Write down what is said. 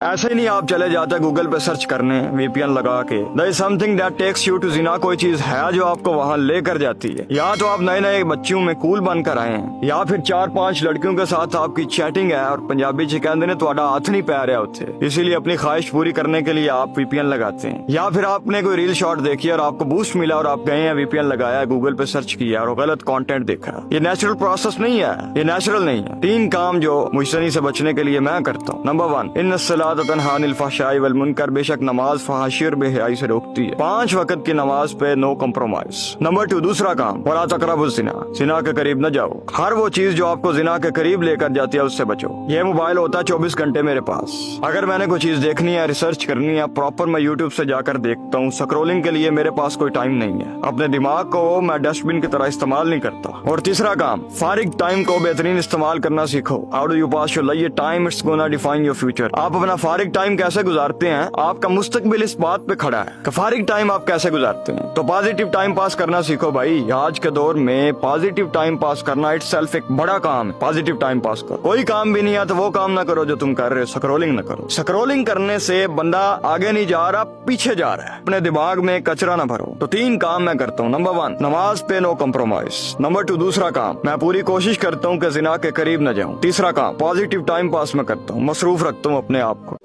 ऐसे ही नहीं आप चले जाते गूगल पे सर्च करने वीपीएन लगा के। There is something that takes you to जिना, कोई चीज है जो आपको वहाँ लेकर जाती है। या तो आप नए नए बच्चियों में कूल बनकर आए हैं, या फिर 4-5 लड़कियों के साथ आपकी चैटिंग है और पंजाबी च कहते ने ਤੁਹਾਡਾ हाथ नहीं पै रहा उसे, इसीलिए अपनी ख्वाहिश पूरी करने के लिए आप वीपीएन लगाते हैं। या फिर आपने कोई रील शॉट देखी और आपको बूस्ट मिला और आप गए हैं वीपीएन लगाया, गूगल पे सर्च किया और गलत कंटेंट देखा। ये नेचुरल प्रोसेस नहीं है, ये नेचुरल नहीं है। 3 काम जो मुश्तनी से बचने के लिए मैं करता हूँ। नंबर 1, इन्नस्सलात तन्हा अनिल फहशाई वल मुनकर, बेशक नमाज फहाशी और बेहयाई से रोकती है। 5 वक्त की नमाज पे नो कम्प्रोमाइज। नंबर 2, दूसरा काम, वला तक़रबुज़ ज़िना, ज़िना के करीब न जाओ। हर वो चीज जो आपको ज़िना के करीब लेकर जाती है उससे बचो। ये मोबाइल होता है 24 घंटे मेरे पास। अगर मैंने कोई चीज देखनी है, रिसर्च करनी है, प्रॉपर मैं यूट्यूब से जाकर देखता हूँ। स्क्रोलिंग के लिए मेरे पास कोई टाइम नहीं है। अपने दिमाग को मैं डस्टबिन की तरह इस्तेमाल नहीं करता। और तीसरा काम, फारिग टाइम को बेहतरीन इस्तेमाल करना सीखो। How do you pass your life, time it's gonna define your future. आप अपना फारिग टाइम कैसे गुजारते हैं, आपका मुस्तकबिल इस बात पे खड़ा है कि फारिग टाइम आप कैसे गुजारते हैं। तो पॉजिटिव टाइम पास करना सीखो भाई। आज के दौर में पॉजिटिव टाइम पास करना इटसेल्फ एक बड़ा काम है। पॉजिटिव टाइम पास करो। कोई काम भी नहीं है तो वो काम ना करो जो तुम कर रहे हो, स्क्रोलिंग ना करो। स्क्रोलिंग करने से बंदा आगे नहीं जा रहा, पीछे जा रहा है। अपने दिमाग में कचरा ना भरो। तो 3 काम मैं करता हूँ। नंबर 1, नमाज पे नो कम्प्रोमाइज। नंबर 2, दूसरा काम, मैं पूरी कोशिश करता हूँ कि जिना के करीब न जाऊँ। तीसरा काम, पॉजिटिव टाइम पास में करता हूँ, मसरूफ रखता हूँ अपने आप को।